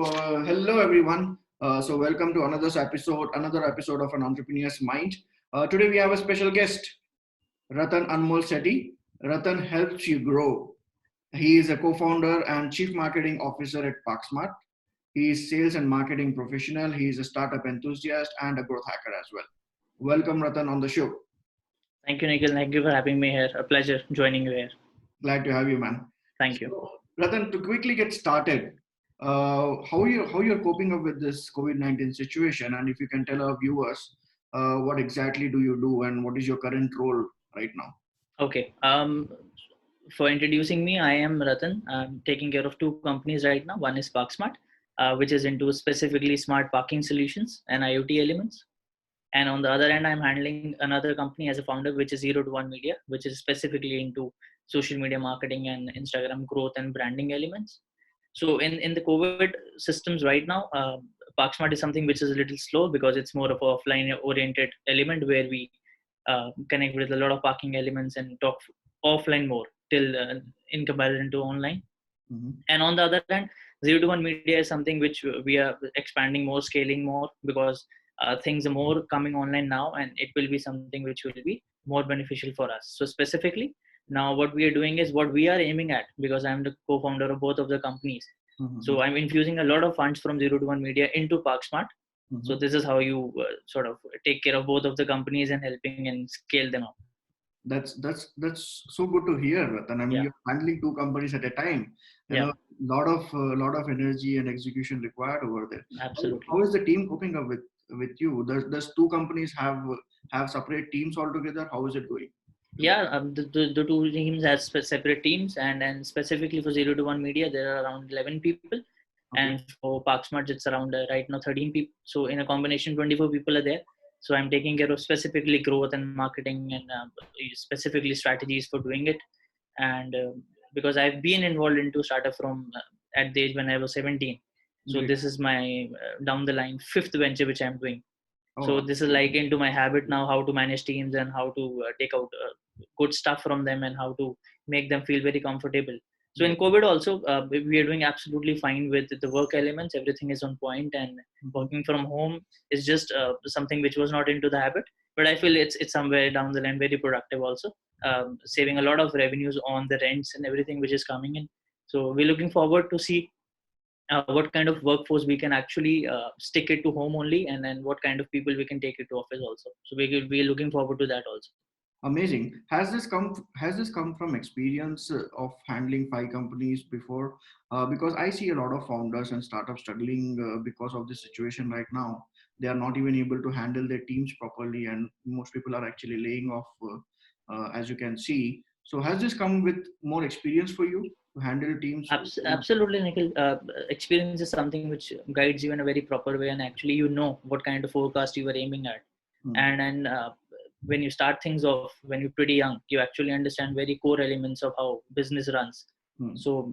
Hello everyone. Welcome to another episode of an entrepreneur's mind. Today we have a special guest, Ratan Anmol Sethi. Ratan helps you grow. He is a co-founder and chief marketing officer at ParkSmart. He is sales and marketing professional. He is a startup enthusiast and a growth hacker as well. Welcome, Ratan, on the show. Thank you, Nikhil. Thank you for having me here. A pleasure joining you here. Glad to have you, man. Thank you. So, Ratan, to quickly get started, how you're coping up with this COVID-19 situation, and if you can tell our viewers what exactly do you do and what is your current role right now? Okay. For introducing me, I am Ratan. I'm taking care of two companies right now. One is ParkSmart, which is into specifically smart parking solutions and IoT elements. And on the other end, I'm handling another company as a founder, which is 0 to 1 Media, which is specifically into social media marketing and Instagram growth and branding elements. So in the COVID systems right now, ParkSmart is something which is a little slow because it's more of an offline oriented element where we connect with a lot of parking elements and talk offline more till in comparison to online. Mm-hmm. And on the other hand, 0 to 1 Media is something which we are expanding more, scaling more, because things are more coming online now, and it will be something which will be more beneficial for us. So specifically, now what we are doing is what we are aiming at, because I'm the co-founder of both of the companies. Mm-hmm. So I'm infusing a lot of funds from 0 to 1 Media into ParkSmart. Mm-hmm. So this is how you sort of take care of both of the companies and helping and scale them up. That's so good to hear, Ratan. I mean, Yeah. you're handling two companies at a time. Yeah. Lot of energy and execution required over there. Absolutely. How is the team coping up with you? Does two companies have separate teams altogether? How is it going? Yeah, the two teams have separate teams, and specifically for 0 to 1 Media, there are around 11 people. Okay. And for ParkSmart, it's around right now 13 people. So in a combination, 24 people are there. So I'm taking care of specifically growth and marketing and specifically strategies for doing it. And because I've been involved into startup from at the age when I was 17. So Great. this is my down the line fifth venture which I'm doing. Oh, So this is like into my habit now, how to manage teams and how to take out good stuff from them and how to make them feel very comfortable. So in COVID also, we are doing absolutely fine with the work elements. Everything is on point, and working from home is just something which was not into the habit. But I feel it's somewhere down the line very productive also, saving a lot of revenues on the rents and everything which is coming in. So we're looking forward to see what kind of workforce we can actually stick it to home only, and then what kind of people we can take it to office also. So we're looking forward to that also. amazing. Has this come from experience of handling five companies before? Because I see a lot of founders and startups struggling because of this situation right now. They are not even able to handle their teams properly, and most people are actually laying off, as you can see. So has this come with more experience for you to handle teams? Absolutely, Nikhil. Experience is something which guides you in a very proper way, and actually you know what kind of forecast you were aiming at. Hmm. And when you start things off when you're pretty young, you actually understand very core elements of how business runs. Hmm. So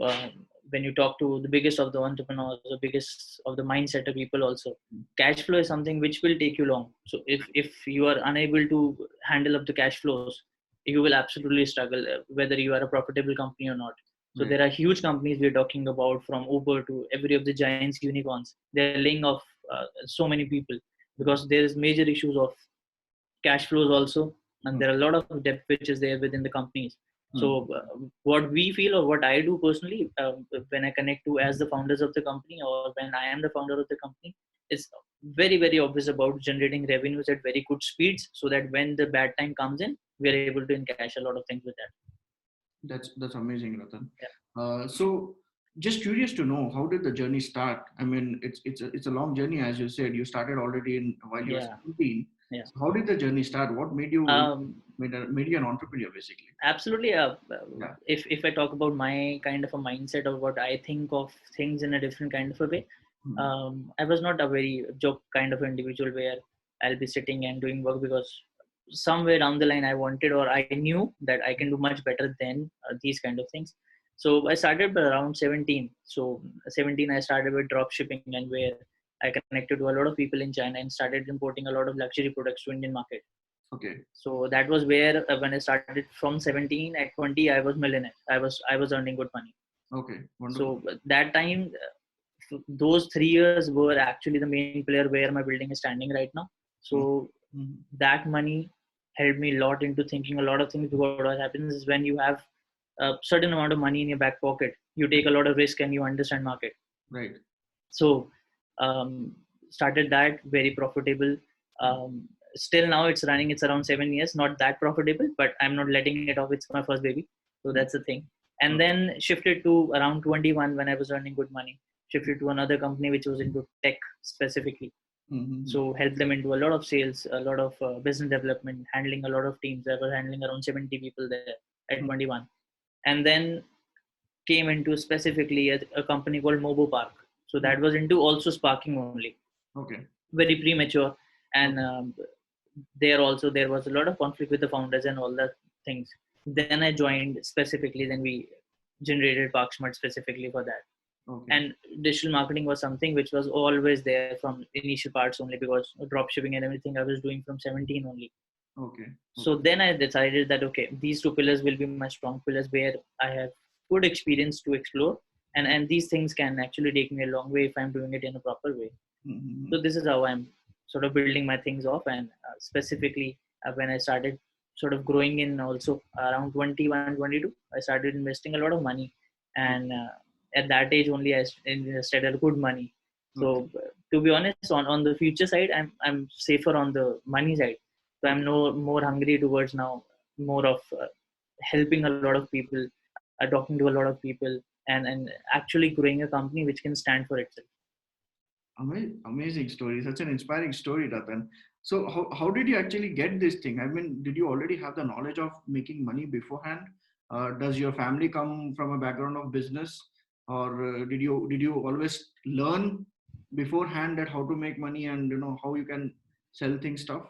when you talk to the biggest of the entrepreneurs, the biggest of the mindset of people also, cash flow is something which will take you long. So if you are unable to handle up the cash flows, you will absolutely struggle, whether you are a profitable company or not. So Right. there are huge companies we're talking about, from Uber to every of the giants, unicorns. They're laying off so many people because there is major issues of cash flows also, and there are a lot of debt which is there within the companies. So what we feel, or what I do personally, when I connect to as the founders of the company, or when I am the founder of the company, it's very obvious about generating revenues at very good speeds, so that when the bad time comes in, we are able to encash a lot of things with that. That's amazing, Ratan. Yeah. So just curious to know, how did the journey start? I mean, it's a long journey, as you said. You started already while you were Yeah. 17. Yeah. So how did the journey start? What made you made you an entrepreneur, basically? Absolutely. Yeah. If I talk about my kind of a mindset of what I think of things in a different kind of a way, I was not a very joke kind of individual where I'll be sitting and doing work, because somewhere down the line I wanted, or I knew that I can do much better than these kind of things. So I started by around 17. So 17, I started with drop shipping, and where I connected to a lot of people in China and started importing a lot of luxury products to Indian market. Okay. So that was where when I started from 17, at 20 I was millionaire. I was earning good money. Okay. Wonderful. So that time, those 3 years were actually the main player where my building is standing right now. So that money helped me a lot into thinking a lot of things, because what happens is when you have a certain amount of money in your back pocket, you take a lot of risk and you understand market. Right. So started that, very profitable. Still now it's running, it's around 7 years, not that profitable, but I'm not letting it off. It's my first baby. So that's the thing. And then shifted to around 21 when I was earning good money, shifted to another company which was into tech specifically. So helped them into a lot of sales, a lot of business development, handling a lot of teams. I was handling around 70 people there at 21. And then came into specifically a company called Mobo Park. So that was into also sparking only. Okay. Very premature. And there also, there was a lot of conflict with the founders and all that things. Then I joined specifically, then we generated ParkSmart specifically for that. Okay. And digital marketing was something which was always there from initial parts only, because drop shipping and everything I was doing from 17 only. Okay. So then I decided that, okay, these two pillars will be my strong pillars where I have good experience to explore. And these things can actually take me a long way if I'm doing it in a proper way. So this is how I'm sort of building my things off. And specifically when I started sort of growing in also around 21, 22, I started investing a lot of money. And at that age only I invested a good money. So to be honest, on the future side, I'm safer on the money side. So I'm no more hungry towards now more of helping a lot of people, talking to a lot of people, and actually growing a company which can stand for itself. Amazing story. Such an inspiring story, Ratan. So how did you actually get this thing? I mean, did you already have the knowledge of making money beforehand? Does your family come from a background of business, or did you always learn beforehand that how to make money and how you can sell things stuff?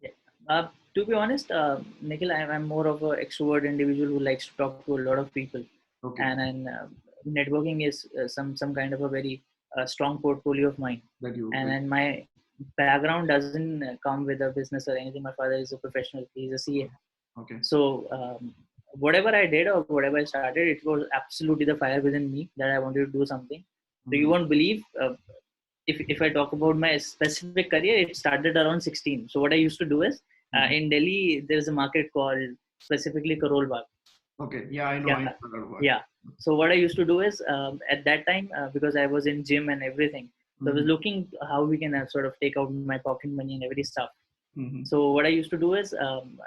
Yeah. To be honest, Nikhil, I'm more of an extrovert individual who likes to talk to a lot of people. Okay. And networking is some kind of a very strong portfolio of mine. And my background doesn't come with a business or anything. My father is a professional; he's a CA. Okay. So whatever I did or whatever I started, it was absolutely the fire within me that I wanted to do something. So you won't believe. If I talk about my specific career, it started around 16. So what I used to do is in Delhi, there's a market called specifically Karol Bagh. Okay. Yeah, I know. Yeah. I know. Yeah. So what I used to do is at that time, because I was in gym and everything, so I was looking how we can sort of take out my pocket money and every stuff. So what I used to do is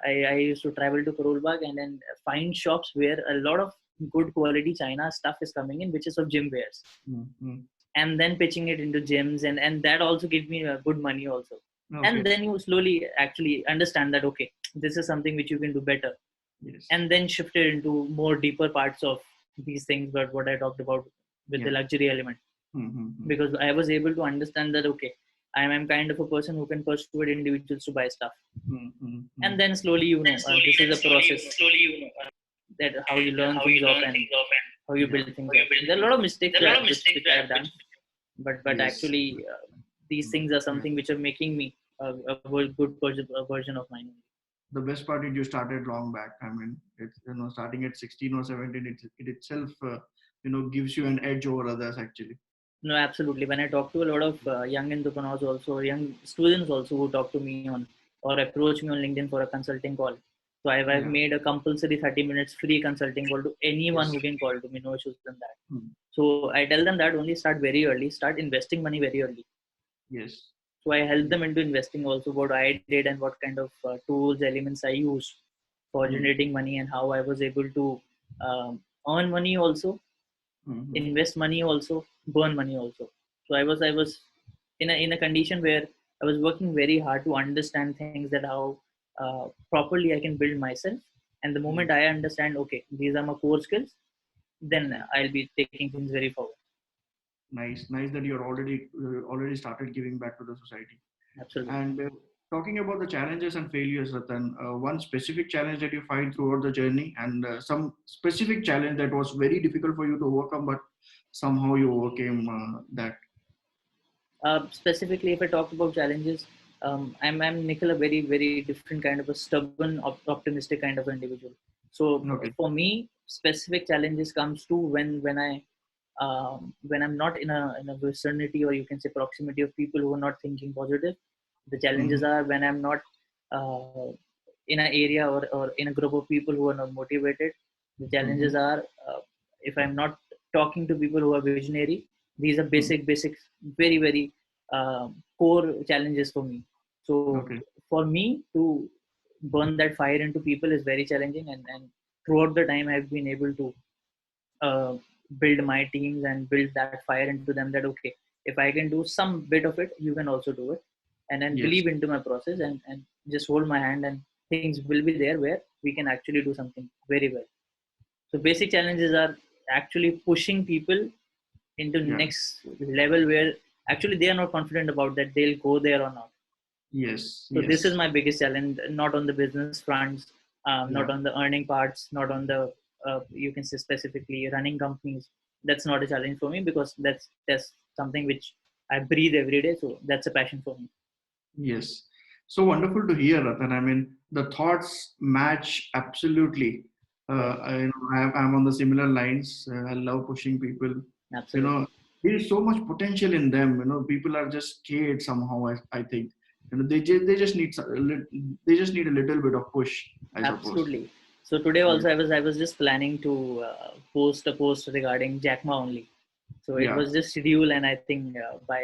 I used to travel to Karol Bagh and then find shops where a lot of good quality China stuff is coming in, which is of gym wares. And then pitching it into gyms, and that also gives me good money also. Okay. And then you slowly actually understand that, okay, this is something which you can do better. Yes. And then shifted into more deeper parts of these things, but what I talked about with the luxury element. Because I was able to understand that, okay, I'm kind of a person who can persuade individuals to buy stuff. And then slowly, this is a process that how you learn things off and how you build things up. There are a lot of mistakes which I have done, but actually these things are something which are making me a good version of mine. The best part is you started long back. I mean, it's starting at 16 or 17, it itself gives you an edge over others actually. No, absolutely. When I talk to a lot of young entrepreneurs also, young students also who talk to me on or approach me on LinkedIn for a consulting call. So I've made a compulsory 30 minutes free consulting call to anyone who can call to me, no issues than that. So I tell them that only start very early, start investing money very early. Yes. So I help them into investing also, what I did and what kind of tools, elements I used for generating money, and how I was able to earn money also, invest money also, burn money also. So I was in a condition where I was working very hard to understand things, that how properly I can build myself. And the moment I understand, okay, these are my core skills, then I'll be taking things very forward. Nice that you're already started giving back to the society. Absolutely. And talking about the challenges and failures, Ratan, one specific challenge that you find throughout the journey, and some specific challenge that was very difficult for you to overcome, but somehow you overcame that. Specifically, if I talk about challenges, I'm Nikhil, a very, very different kind of a stubborn, optimistic kind of individual. So for me, specific challenges comes to when I when I'm not in a vicinity, or you can say proximity of people who are not thinking positive. The challenges Mm-hmm. are when I'm not uh, in an area, or in a group of people who are not motivated. The challenges Mm-hmm. are if I'm not talking to people who are visionary. These are basic, very, very core challenges for me. So Okay. for me to burn that fire into people is very challenging, and throughout the time I've been able to uh, build my teams and build that fire into them, that okay, if I can do some bit of it, you can also do it. And then Yes. believe into my process, and just hold my hand, and things will be there where we can actually do something very well. So basic challenges are actually pushing people into Yeah. next level, where actually they are not confident about that they'll go there or not. Yes. So this is Yes. my biggest challenge, not on the business fronts, not Yeah. on the earning parts, not on the you can say specifically running companies. That's not a challenge for me, because that's something which I breathe every day. So that's a passion for me. Yes. So wonderful to hear, Ratan. I mean, the thoughts match absolutely. Yeah, I'm on the similar lines. I love pushing people. You know, absolutely, there is so much potential in them. People are just scared somehow. I think. They just need a little bit of push, I suppose. absolutely. So today Yeah. also I was just planning to post a post regarding Jack Ma only. So it Yeah. was just scheduled, and I think by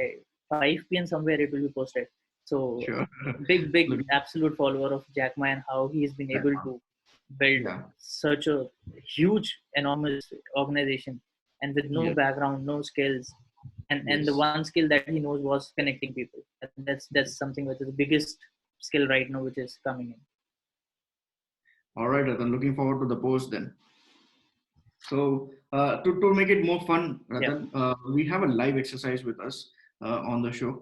5 p.m. somewhere it will be posted. So Sure. big Look. absolute follower of Jack Ma, and how he has been able to build Yeah. such a huge, enormous organization, and with no Yes. background, no skills, and the Yes. one skill that he knows was connecting people. I think that's something which is the biggest skill right now, which is coming in. All right, Ratan. Looking forward to the post then. So to make it more fun, Yeah. Ratan, we have a live exercise with us on the show.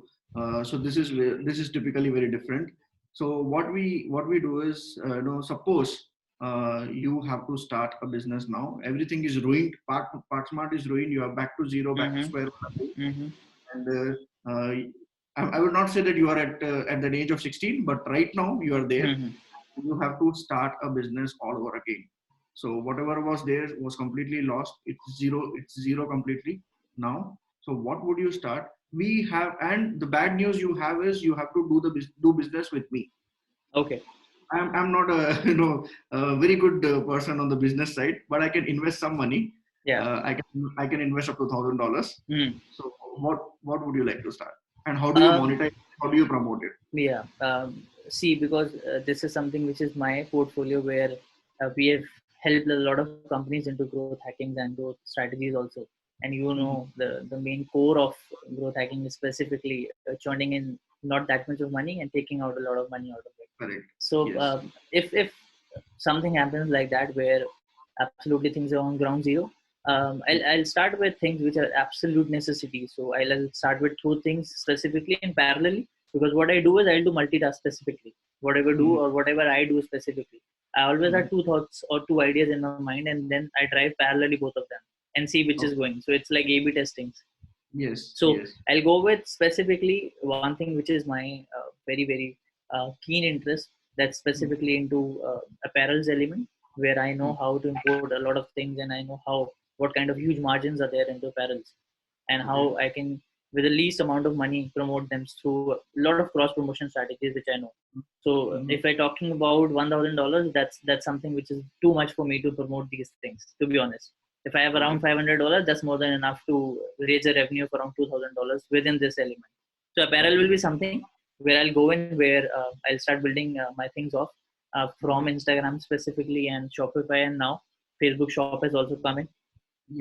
So this is typically very different. So what we do is, suppose you have to start a business now. Everything is ruined. Parksmart is ruined. You are back to zero, back to Mm-hmm. square one again. Mm-hmm. And I would not say that you are at the age of 16, but right now you are there. Mm-hmm. You have to start a business all over again. So whatever was there was completely lost. It's zero completely now. So what would you start? We have, and the bad news you have is you have to do business with me. Okay. I'm not a a very good person on the business side, but I can invest some money. Yeah. I can invest up to $1,000. Mm. So what would you like to start, and how do you Um, monetize? How do you promote it? yeah. See, because this is something which is my portfolio, where we have helped a lot of companies into growth hackings and growth strategies also. And Mhm. the main core of growth hacking is specifically churning in not that much of money and taking out a lot of money out of it. Correct. So Yes. if something happens like that, where absolutely things are on ground zero, I'll start with things which are absolute necessities. So I'll start with two things specifically and parallelly, because what I do is I'll do multitask specifically. Whatever do Mhm. or whatever I do specifically, I always Mhm. have two thoughts or two ideas in my mind, and then I drive parallelly both of them and see which is Okay. going. So it's like A/B testing. Yes. So Yes. I'll go with specifically one thing which is my very keen interest. That's Mhm. specifically into apparels element, where I know Mhm. how to import a lot of things, and I know how what kind of huge margins are there into apparels, and Okay. how I can, with the least amount of money, promote them through a lot of cross promotion strategies which I know. So Mhm. if I talking about $1,000, that's something which is too much for me to promote these things. To be honest, if I have Okay. around $500, that's more than enough to raise a revenue of around $2,000 within this element. So apparel will Okay. be something where I'll go in, where I'll start building my things off from Mhm. Instagram specifically and Shopify, and now Facebook Shop has also come in.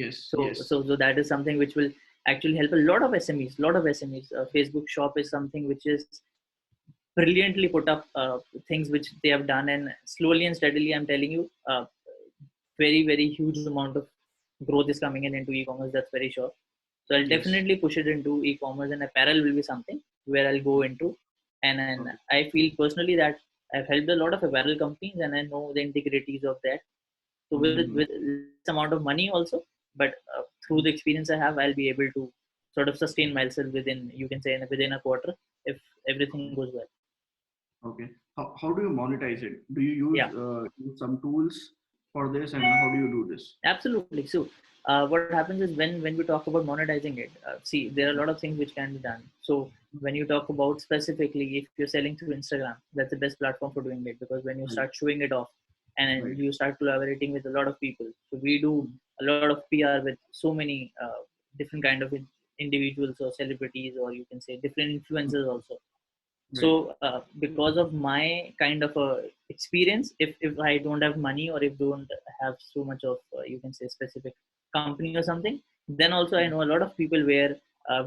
Yes. So Yes. so that is something which will actually help a lot of SMEs. Lot of SMEs. Facebook Shop is something which is brilliantly put up things which they have done, and slowly and steadily, I'm telling you, very huge amount of growth is coming in into e-commerce. That's very sure. So I'll Yes. definitely push it into e-commerce, and apparel will be something where I'll go into. And Okay. I feel personally that I've helped a lot of apparel companies, and I know the integrities of that. So Mhm. with less amount of money also, but through the experience I have, I'll be able to sort of sustain myself within, you can say, within a quarter, if everything goes well. Okay. How do you monetize it? Do you Yeah. use some tools? for this, and how do you do this? Absolutely. So, what happens is when we talk about monetizing it, see, there are a lot of things which can be done. So, when you talk about specifically, if you're selling through Instagram, that's the best platform for doing it, because when you Right. start showing it off and Right. you start collaborating with a lot of people, so we do a lot of PR with so many different kind of individuals or celebrities, or you can say different influencers also. So Right. because of my kind of experience, if I don't have money, or if don't have so much of you can say specific company or something, then also I know a lot of people where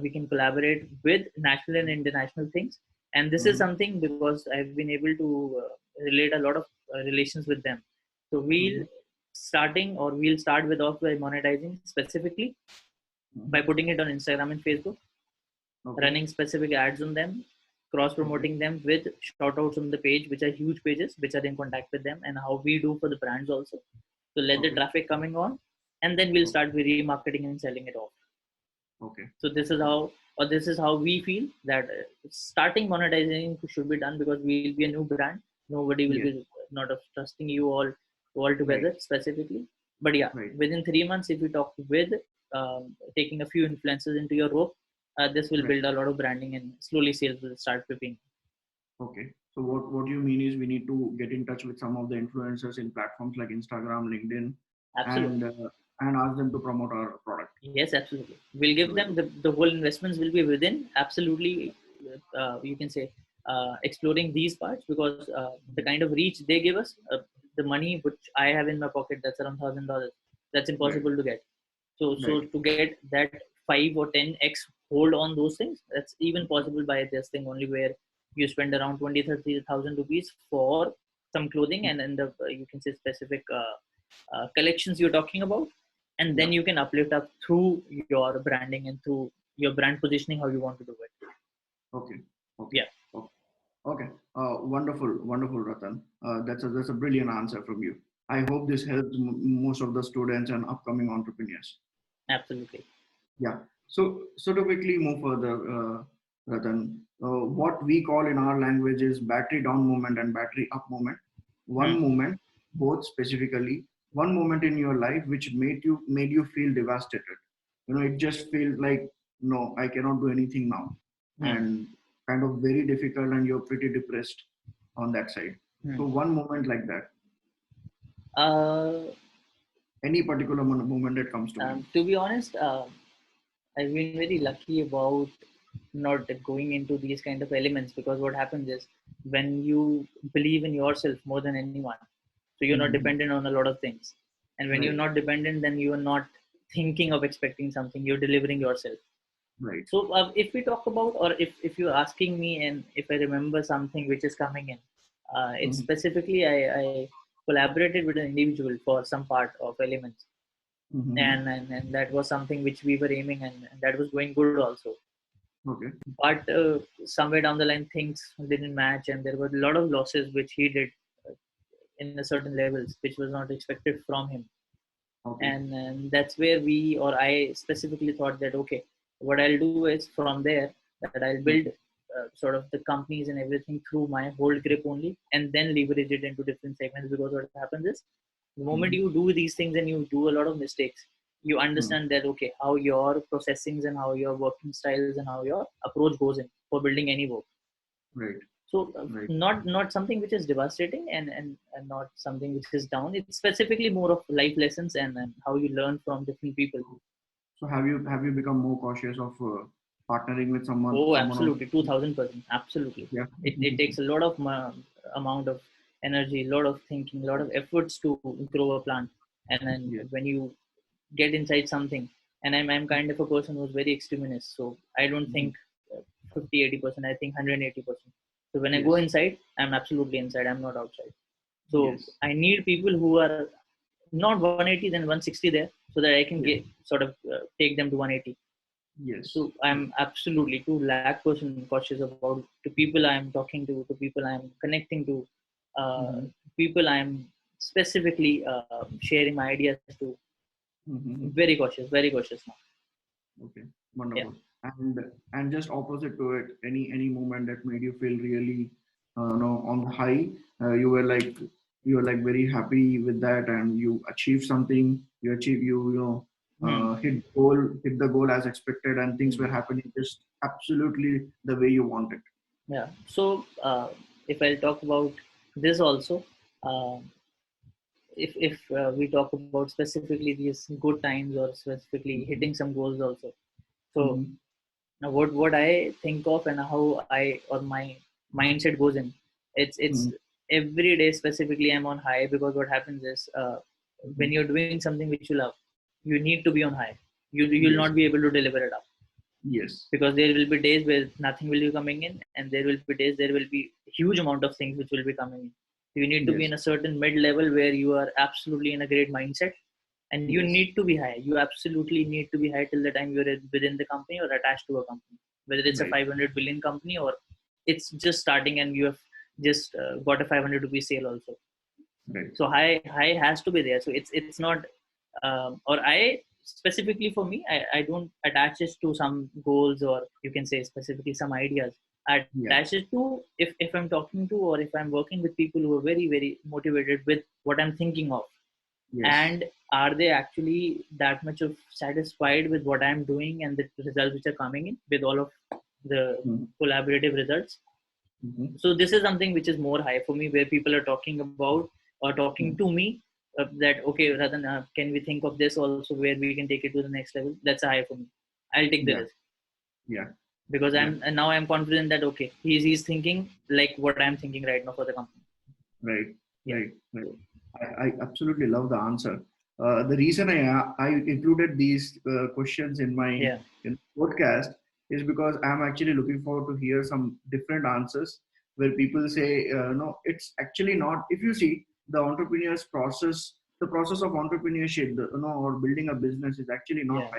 we can collaborate with national and international things. And this is Mm-hmm. something because I've been able to relate a lot of relations with them. So Mm-hmm. we'll start with off by monetizing specifically by Mm-hmm. putting it on Instagram and Facebook, Okay. running specific ads on them, cross Okay. promoting them with shout outs on the page, which are huge pages, which are in contact with them, and how we do for the brands also. So let the Okay. traffic coming on, and then we'll Okay. start with remarketing and selling it off. Okay. So this is how we feel that starting monetizing should be done, because we'll be a new brand. Nobody will Yes. be not of trusting you all Right. together specifically. But yeah, Right. within 3 months, if you talk with taking a few influencers into your rope, this will Right. build a lot of branding, and slowly sales will start pipping. Okay. So what you mean is we need to get in touch with some of the influencers in platforms like Instagram, LinkedIn, and Absolutely. uh, and ask them to promote our product. Yes, absolutely. We'll give Very them good. the whole investments will be within absolutely, you can say, exploring these parts, because the kind of reach they give us, the money which I have in my pocket, that's around $1,000. That's Right. impossible to get. So Right. to get that 5 or 10x hold on those things, that's even possible by this thing only, where you spend around 20-30,000 rupees for some clothing, and then the you can say specific collections you're talking about, and Yeah. then you can uplift up through your branding and through your brand positioning, how you want to do it. Okay. Okay. Yeah, Okay. Okay. Wonderful. Wonderful, Ratan. That's a brilliant answer from you. I hope this helps most of the students and upcoming entrepreneurs. absolutely. Yeah. So to quickly move further, Ratan, what we call in our language is battery down moment and battery up moment. One Hmm. moment, both specifically, one moment in your life which made you feel devastated. It just feels like no, I cannot do anything now, Hmm. and kind of very difficult, and you're pretty depressed on that side. Hmm. So one moment like that, Uh, any particular moment that comes to mind. to be honest, I've been very lucky about not going into these kind of elements, because what happens is when you believe in yourself more than anyone, so you're not Mm-hmm. dependent on a lot of things. And when you're Right. not dependent, then you are not thinking of expecting something, you're delivering yourself. Right. So if we talk about, or if you're asking me, and if I remember something which is coming in, it's Mm-hmm. specifically I collaborated with an individual for some part of elements, Mm-hmm. and that was something which we were aiming, and that was going good also. Okay. But somewhere down the line, things didn't match, and there were a lot of losses which he did uh, in a certain levels, which was not expected from him. Okay. And that's where we, or I specifically thought that okay, what I'll do is from there that I'll build sort of the companies and everything through my hold grip only, and then leverage it into different segments. Because what happens is the moment Mm-hmm. you do these things and you do a lot of mistakes, you Mm. understand that okay, how your processings and how your working styles and how your approach goes in for building any work. Right. So Right. not something which is devastating, and not something which is down. It's specifically more of life lessons, and how you learn from different people. So have you become more cautious of partnering with someone Oh, someone else? absolutely, 2000%, absolutely. Yeah. It takes a lot of amount of energy, a lot of thinking, a lot of efforts to grow a plant. And then Yes. when you get inside something, and I'm kind of a person who's very extremist, so I don't Mhm. think 50-80%, I think 180%. So when I go Yes. inside, I'm absolutely inside, I'm not outside. So Yes. I need people who are not 180 then 160 there, so that I can Yes. get sort of take them to 180. Yes. So I'm absolutely 2 lakh% cautious about to people I'm talking to people I'm connecting to, Mm-hmm. people I'm specifically sharing my ideas to. Mm-hmm. Very cautious now. Okay. Yeah. Wonderful. And just opposite to it, any moment that made you feel really, on the high, you were like you're like very happy with that, and you achieve something. You achieve you know Hmm. hit the goal as expected, and things were happening just absolutely the way you wanted. Yeah. So if I'll talk about this also, uh, if we talk about specifically these good times or specifically hitting some goals also. So Mm-hmm. now what I think of and how I or my mindset goes in, it's Mm-hmm. every day specifically I'm on high, because what happens is when you're doing something which you love, you need to be on high. You'll Yes. not be able to deliver it up, Yes. because there will be days where nothing will be coming in, and there will be days there will be huge amount of things which will be coming in. You need to be in Yes. a certain mid level where you are absolutely in a great mindset, and you Yes. need to be high. You absolutely need to be high till the time you're within the company or attached to a company, whether it's a Right. 500 billion company or it's just starting and you have just got a 500 rupee sale also. Right. So high has to be there. So it's not or I specifically for me, I don't attach it to some goals, or you can say specifically some ideas. I Yeah. attach it to, if I'm talking to or if I'm working with people who are very very motivated with what I'm thinking of, Yes. and are they actually that much of satisfied with what I'm doing and the results which are coming in with all of the Mm-hmm. collaborative results. Mm-hmm. So this is something which is more high for me, where people are talking about or talking to me, that okay Ratan, can we think of this also where we can take it to the next level. That's a high for me. I'll take the Yeah. risk, Yeah. because Yeah. I'm and now I'm confident that okay, he's thinking like what I'm thinking right now for the company. Right. Yeah. Right. Right. So, I absolutely love the answer. The reason I included these questions in my yeah. podcast is because I'm actually looking forward to hear some different answers where people say, no, it's actually not. If you see the entrepreneur's process, the process of entrepreneurship, or building a business is actually not Yeah.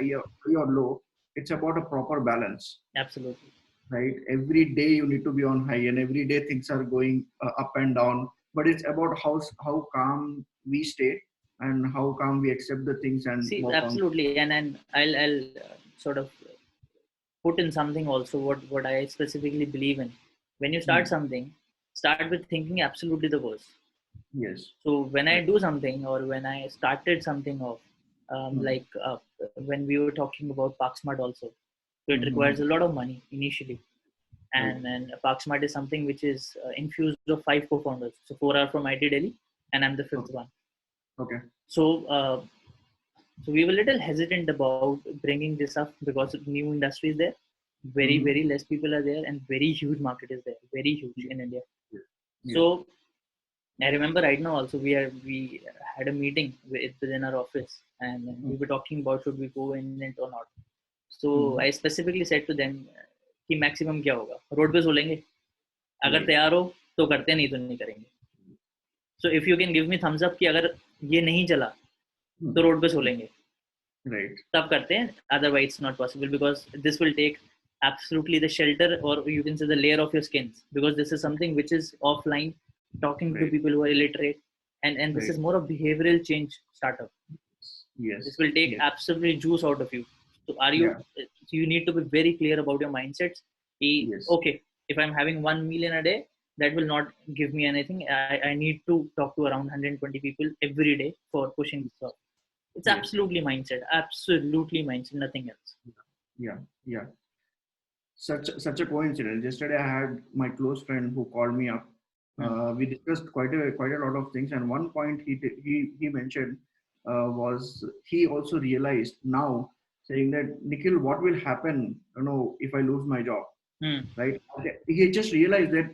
high or low. It's about a proper balance, Absolutely. right? Every day you need to be on high, and every day things are going up and down. But it's about how calm we stay and how calm we accept the things and See, work on. absolutely, and I'll sort of put in something also what I specifically believe in. When you start Hmm. something, start with thinking absolutely the worst. Yes. So when I Right. do something or when I started something off, Hmm. like when we were talking about ParkSmart also, so it Hmm. requires a lot of money initially, Right. and ParkSmart is something which is infused of five co-founders. So four are from IT Delhi, and I'm the fifth Okay. one. Okay. So we were a little hesitant about bringing this up because of new industry is there, very Hmm. very less people are there, and very huge market is there, very huge Yeah. in India. Yeah. So I remember right now also we had a meeting within our office, and Hmm. we were talking about should we go in it or not. So Hmm. I specifically said to them कि maximum क्या होगा, road पे सो लेंगे, अगर Right. तैयार हो तो करते हैं, नहीं तो नहीं करेंगे. So if you can give me thumbs up कि अगर ये नहीं चला तो Hmm. रोड पे सो लेंगे, Right. तब करते हैं, otherwise it's not possible, because this will take absolutely the shelter, or you can say the layer of your skins, because this is something which is offline, talking to Right. people who are illiterate, and this Right. is more of behavioral change startup. This Yes. will take Yes. absolutely juice out of you. So are you, Yeah. so you need to be very clear about your mindsets. Yes. Okay, if I'm having 1 million a day, that will not give me anything. I need to talk to around 120 people every day for pushing this off. It's Yes. absolutely mindset, nothing else. Yeah. Yeah. Such a coincidence. Yesterday, I had my close friend who called me up. Hmm. We discussed quite a lot of things, and one point he mentioned was he also realized now, saying that Nikhil, what will happen? If I lose my job, Hmm. right? Okay. He just realized that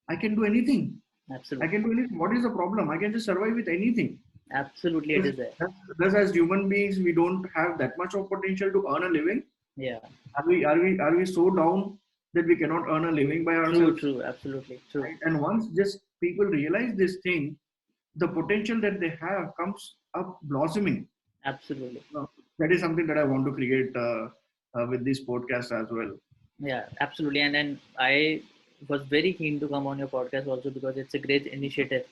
I can do anything. I Absolutely. can do anything. What is the problem? I can just survive with anything. Absolutely, it Because is there. thus, as human beings, we don't have that much of potential to earn a living. Yeah. Are we so down that we cannot earn a living by True, ourselves? true, absolutely. True. Right? And once just people realize this thing, the potential that they have comes up blossoming. Absolutely. That is something that I want to create with this podcast as well. Yeah, absolutely. And I was very keen to come on your podcast also, because it's a great initiative,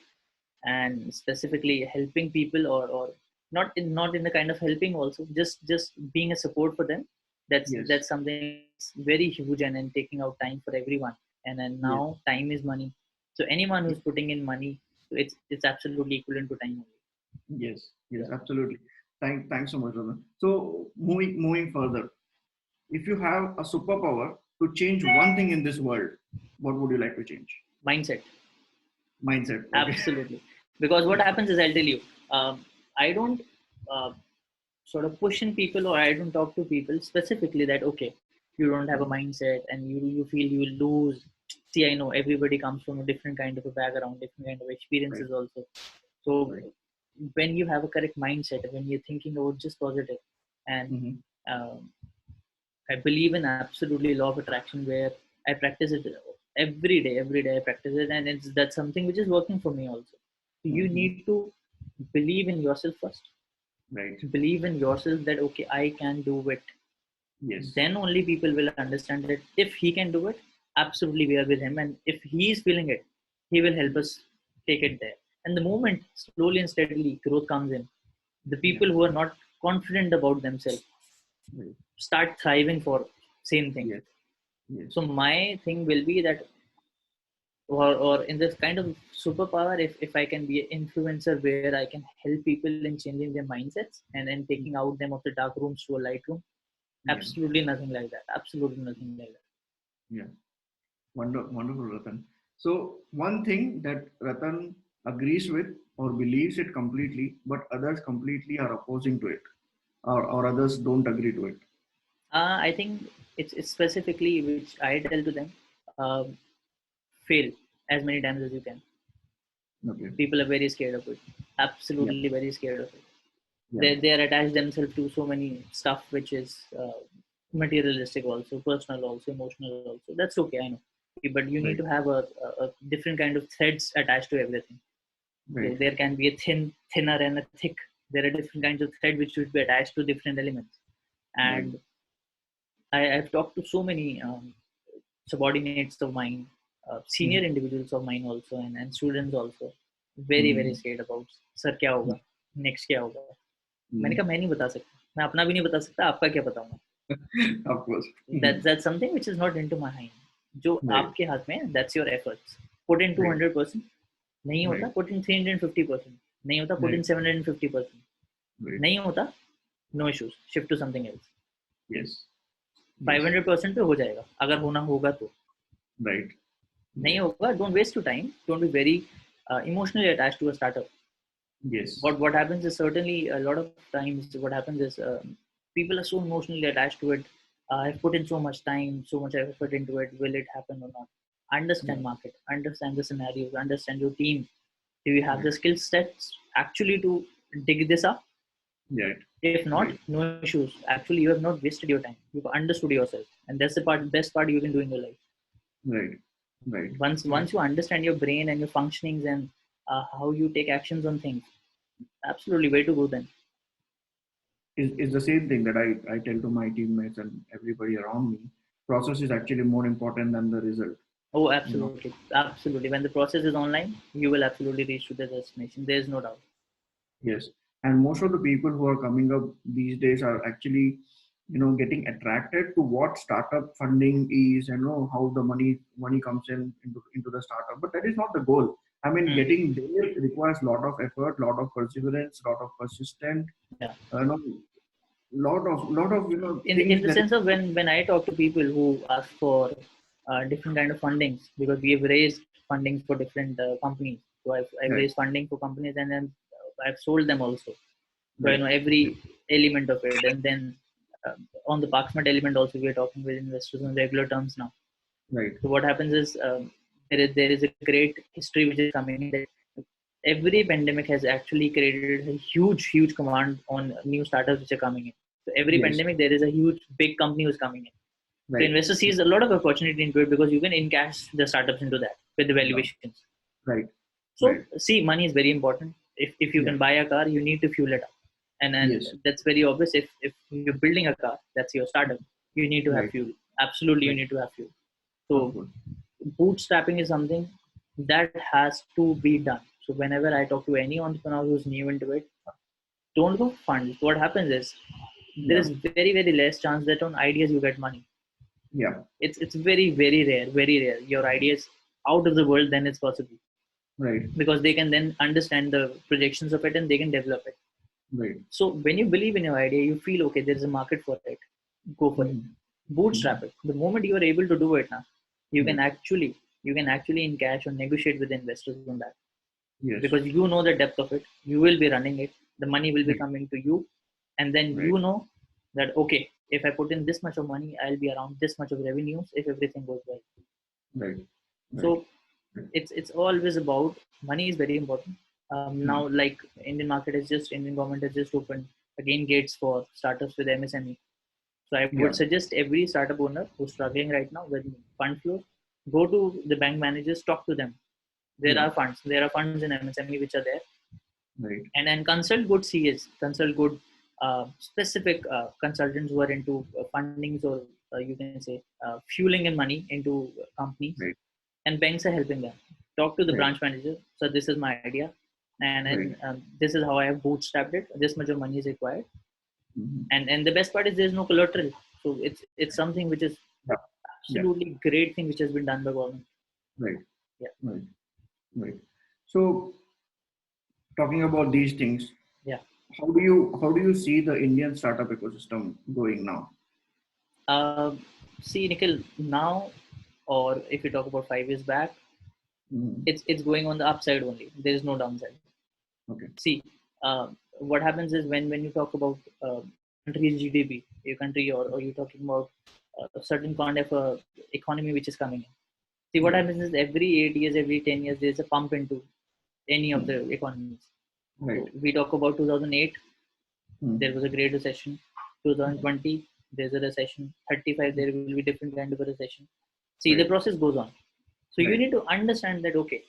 and specifically helping people, or not in the kind of helping also, just being a support for them. Yes, That's something very huge, and taking out time for everyone. And then yes, now time is money. So anyone who's putting in money, So it's absolutely equivalent to time only. Yes, yes, Yeah. absolutely. Thanks so much, Raman. So moving further, if you have a superpower to change one thing in this world, what would you like to change? Mindset. Mindset. Okay. Absolutely. Because what happens is, I'll tell you, I don't uh, sort of push in people, or I don't talk to people specifically that, okay, you don't have a mindset and you feel you will lose. See, I know everybody comes from a different kind of a background, different kind of Right. experiences also. So Right. when you have a correct mindset, when you're thinking about just positive, and Mm-hmm. um, I believe in absolutely law of attraction, where I practice it every day. Every day I practice it, and that's something which is working for me also. You Mm-hmm. need to believe in yourself first. Right. Believe in yourself that, okay, I can do it. Yes. Then only people will understand that if he can do it, absolutely we are with him, and if he is feeling it, he will help us take it there. And the moment slowly and steadily growth comes in, the Yeah. people who are not confident about themselves Right. start thriving for same thing. Yes. Yes. So my thing will be that, or in this kind of superpower, if I can be an influencer where I can help people in changing their mindsets and then taking out them of the dark rooms to a light room, Yeah. absolutely nothing like that. Absolutely nothing like that. Yeah. Wonderful, Ratan. So one thing that Ratan agrees with or believes it completely, but others completely are opposing to it, or others don't agree to it. I think it's specifically which I tell to them, um, fail as many times as you can. Okay. People are very scared of it. Yeah. Absolutely very scared of it. Yeah. They are attached themselves to so many stuff which is materialistic also, personal also, emotional also. That's okay, I know. But you need Right. to have a different kind of threads attached to everything. So Right. there can be a thinner and a thick. There are different kinds of thread which should be attached to different elements. Right. And I've talked to so many subordinates of mine, senior Mm-hmm. individuals of mine also, and students also, very very Mm-hmm. scared about sir क्या होगा, next क्या होगा. मैंने Mm-hmm. कहा मैं नहीं बता सकता, मैं अपना भी नहीं बता सकता, आपका क्या बताऊंगा. Of course. That's something which is not into my hand. जो Right. आपके हाथ में है, that's your efforts. Put in Right. 200%. नहीं Right. होता, put in 350%. नहीं होता, put Right. in 750%. Right. नहीं होता, no issues, shift to something else. Yes. Yes. 500% पे हो जाएगा, अगर होना होगा तो. Right. नहीं Yes. होगा, don't waste your time, don't be very emotionally attached to a startup. Yes. What happens is, certainly a lot of times what happens is, people are so emotionally attached to it. I've put in so much time, so much effort into it, will it happen or not? Yeah. Understand market, understand the scenarios, understand your team. Do you have Right. the skill sets actually to dig this up? Right. If not, Right. no issues. Actually, you have not wasted your time, you've understood yourself, and that's the best part you can do in your life. Right. Right. Once you understand your brain and your functionings, and how you take actions on things, absolutely way to go then. Is the same thing that I tell to my teammates and everybody around me. Process is actually more important than the result. Oh, You know. absolutely, absolutely. When the process is online, you will absolutely reach to the destination. There is no doubt. Yes. And most of the people who are coming up these days are actually, getting attracted to what startup funding is and how the money comes into the startup. But that is not the goal. I mean, Hmm. getting there requires a lot of effort, lot of perseverance, lot of persistent, Yeah. you know, lot of In things the that sense of, when I talk to people who ask for different kind of fundings, because we have raised funding for different companies. So I've right, raised funding for companies, and then I've sold them also. So I right, know every element of it. And then on the Parksmart element also, we are talking with investors on regular terms now. right, So what happens is, there is a great history which is coming in, that every pandemic has actually created a huge command on new startups which are coming in. So every yes, pandemic there is a huge big company who's coming in. So right, investor sees a lot of opportunity into it, because you can encash the startups into that with the valuations. right, So right, see, money is very important. If you yeah, can buy a car, you need to fuel it up, and yes, that's very obvious. If you're building a car, that's your startup. You need to have right, fuel. Absolutely, you right, need to have fuel. of So course, bootstrapping is something that has to be done. So whenever I talk to any entrepreneur who's new into it, don't go funds. What happens is, there yeah, is very less chance that on ideas you get money. yeah, It's very rare, very rare. Your ideas out of the world, then it's possible. Right. because they can then understand the projections of it and they can develop it. Right. So when you believe in your idea, you feel okay, there is a market for it, go for it, bootstrap it. The moment you are able to do it now, you can actually encash or negotiate with investors on that, Yes. because you know the depth of it, you will be running it, the money will be coming to you, and then Right. you know that okay, if I put in this much of money, I'll be around this much of revenues if everything goes well. Right. Right. So it's always about money is very important. Now, like Indian government has just opened again gates for startups with MSME. So I would suggest every startup owner who's struggling right now with fund flow, go to the bank managers, talk to them. There are funds. There are funds in MSME which are there, Right. and then consult good CAs, consult good specific consultants who are into fundings, or you can say fueling in money into companies, Right. and banks are helping them. Talk to the Right. branch manager. So this is my idea, and Right. this is how I have bootstrapped it. This much of money is required, Mhm. and the best part is there's no collateral. So it's something which is Yeah. absolutely great thing which has been done by government. Right. Yeah. Right. Right. So talking about these things, Yeah. how do you see the Indian startup ecosystem going now? Uh, See, Nikhil, now, or if you talk about 5 years back, Mhm. it's going on the upside only. There is no downside. Okay. See, what happens is when you talk about country's GDP, your country, or you're talking about a certain kind of economy which is coming in. See, what happens is every 8 years, every 10 years, there's a pump into any of the economies. Right. So we talk about 2008, there Mhm. was a great recession. 2020, there's a recession. 35, there will be different kind of a recession. See, the Right. process goes on. So you Right. need to understand that okay,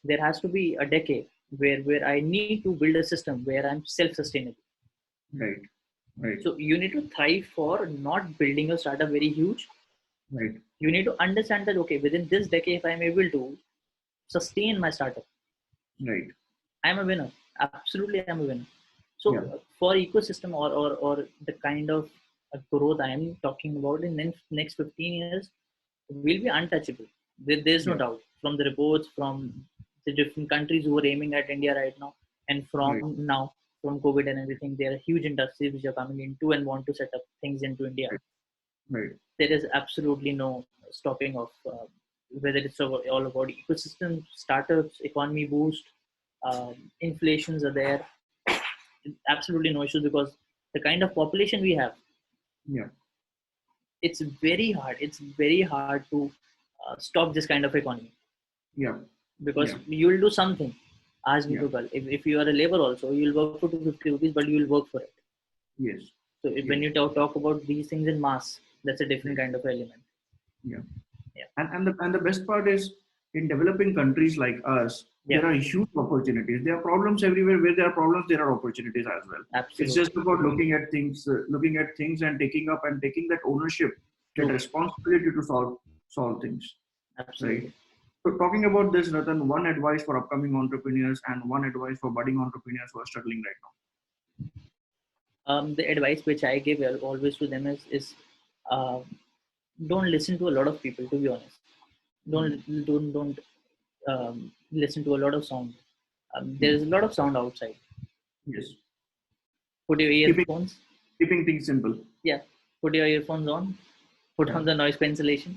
there has to be a decade where I need to build a system where I'm self-sustainable. Right. Right. So you need to thrive for not building a startup very huge. Right. You need to understand that okay, within this decade, if I'm able to sustain my startup, Right. I'm a winner. Absolutely, I'm a winner. So Yeah. for ecosystem, or the kind of growth I am talking about in next 15 years, will be untouchable. There's no Yeah. doubt. From the reports from the different countries who are aiming at India right now, and Right. from now, from COVID and everything, there are huge industries which are coming into and want to set up things into India. Right. Right. There is absolutely no stopping of whether it's all about ecosystem, startups, economy boost, inflations are there. Absolutely no issues, because the kind of population we have, Yeah. it's very hard. It's very hard to stop this kind of economy, Yeah. because Yeah. you will do something. Ask me Yeah. people. If you are a labor also, you'll work for 250 rupees, but you will work for it. Yes. So if, when Yes. you talk about these things in mass, that's a different Right. kind of element. Yeah. Yeah. And the best part is, in developing countries like us, Yeah. there are huge opportunities. There are problems everywhere. Where there are problems, there are opportunities as well. It's just Absolutely. about looking at things and taking up and taking that ownership, that True. responsibility to solve things. Right. Absolutely. So talking about this, Ratan, one advice for upcoming entrepreneurs and one advice for budding entrepreneurs who are struggling right now. The advice which I give always to them is uh, don't listen to a lot of people. To be honest, don't listen to a lot of sound. There is a lot of sound outside. Yes. Put your Keeping earphones. keeping things simple. Yeah, put your earphones on. Put Yeah. on the noise cancellation,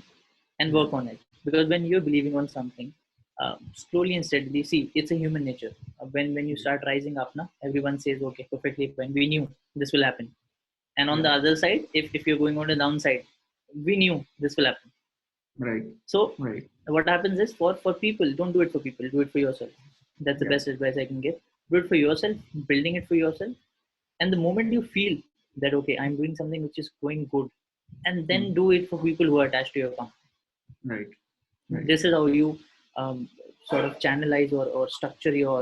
and Yeah. work on it. Because when you're believing on something, slowly and steadily, see, it's a human nature. When you start rising up, now everyone says, okay, perfectly fine. We knew this will happen. And on Yeah. the other side, if you're going on the downside, we knew this will happen. Right. So Right. what happens is, for people, don't do it for people, do it for yourself. That's the Yeah. best advice I can give. Do it for yourself, building it for yourself. And the moment you feel that okay, I'm doing something which is going good, and then do it for people who are attached to your company. Right. Right. This is how you sort of channelize or structure your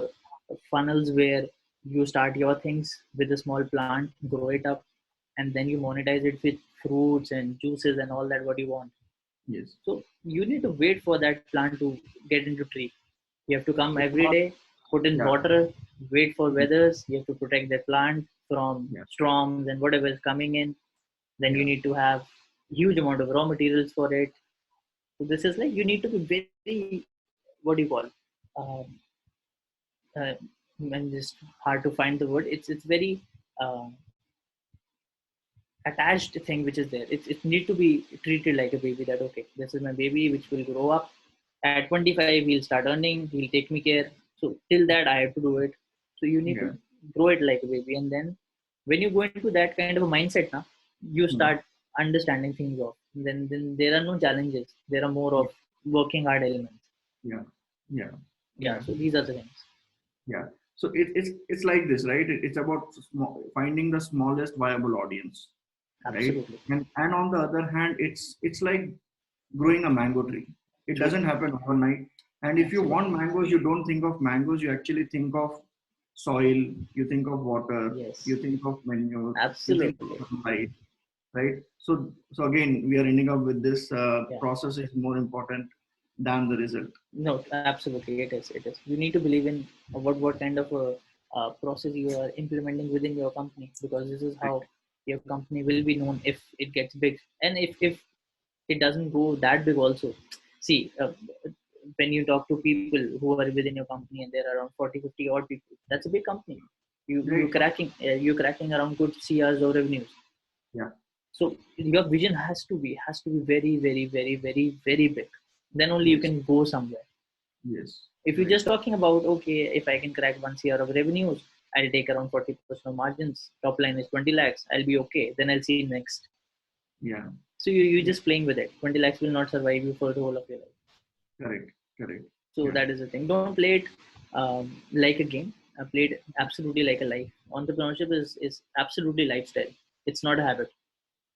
funnels, where you start your things with a small plant, grow it up, and then you monetize it with fruits and juices and all that what you want. Yes. So you need to wait for that plant to get into tree. You have to come It's every not. day, put in Yeah. water, wait for weathers. You have to protect the plant from Yeah. storms and whatever is coming in. Then you Yeah. need to have huge amount of raw materials for it. So this is like you need to be very, what do you call, um, uh, and just hard to find the word. It's very uh, attached thing which is there. It need to be treated like a baby. That okay, this is my baby which will grow up. At 25, he'll start earning. He'll take me care. So till that, I have to do it. So you need Yeah. to grow it like a baby, and then when you go into that kind of a mindset, now you Hmm. start understanding things of. Then there are no challenges. There are more of working hard elements. Yeah. Yeah. Yeah. Yeah. So these are the things. Yeah. So it's like this, right? It's about finding the smallest viable audience, right? Absolutely And on the other hand, it's like growing a mango tree. It true. doesn't happen overnight. And if you want Absolutely mangoes, you don't think of mangoes. You actually think of soil. You think of water. yes. You think of manure. You think of Absolutely. sunlight, right? So again, we are ending up with this Yeah. process is more important than the result. No, absolutely, it is. It is. You need to believe in what kind of a process you are implementing within your company, because this is Right. how your company will be known if it gets big, and if it doesn't go that big also. See, when you talk to people who are within your company and there are around 40, 50 odd people, that's a big company. Right. You're cracking around good CRs or revenues. Yeah. So your vision has to be very, very, very, very, very big. Then only you Yes. can go somewhere. Yes. If you're Right. just talking about, okay, if I can crack 1 CR of revenues, I'll take around 40% of margins. Top line is 20 lakhs. I'll be okay. Then I'll see next. Yeah. So you're Yeah. just playing with it. 20 lakhs will not survive you for the whole of your life. Correct. Correct. So Yeah. that is the thing. Don't play it like a game. Play it absolutely like a life. Entrepreneurship is absolutely lifestyle. It's not a habit.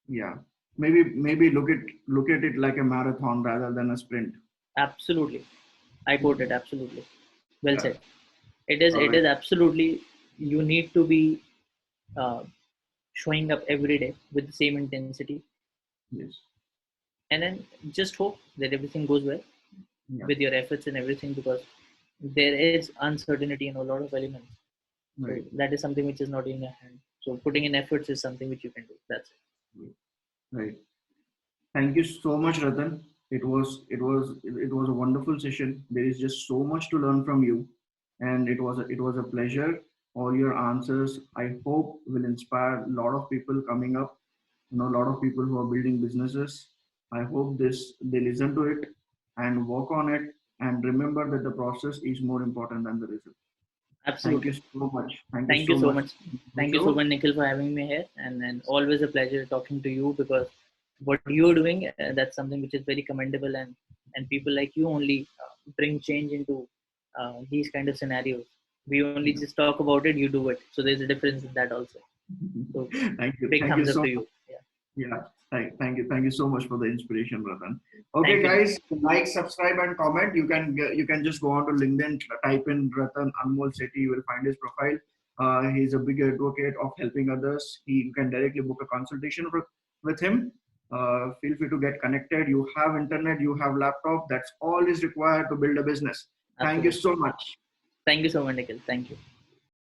Yeah. Maybe look at it like a marathon rather than a sprint. Absolutely. I quote it absolutely. Well Yeah. said. It is All right. absolutely, you need to be uh, showing up every day with the same intensity, Yes. and then just hope that everything goes well Yeah. with your efforts and everything, because there is uncertainty in a lot of elements. So Right. that is something which is not in your hand. So putting in efforts is something which you can do. That's it. Right. Thank you so much, Ratan. It was a wonderful session. There is just so much to learn from you, and it was a pleasure. All your answers, I hope, will inspire a lot of people coming up. A lot of people who are building businesses. I hope they listen to it and work on it, and remember that the process is more important than the result. Thank you Absolutely. so much. Thank you Thank you so so much much. for the Thank you so show. much, Nikhil, for having me here. And always a pleasure talking to you, because what you're doing, that's something which is very commendable. And people like you only bring change into these kind of scenarios. We only Yeah. just talk about it, you do it. So there's a difference in that also. So Thank you. big Thank you thumbs up so to much. you. Yeah. Yeah. Thank you. Thank you so much for the inspiration, Ratan. Okay, Thank you, Nikhil. guys, like, subscribe, and comment. You can just go on to LinkedIn, type in Ratan Anmol Sethi. You will find his profile. He's a big advocate of helping others. You can directly book a consultation with him. Feel free to get connected. You have internet, you have laptop. That's all is required to build a business. Thank you Absolutely. so much. Thank you so much, Nikhil. Thank you.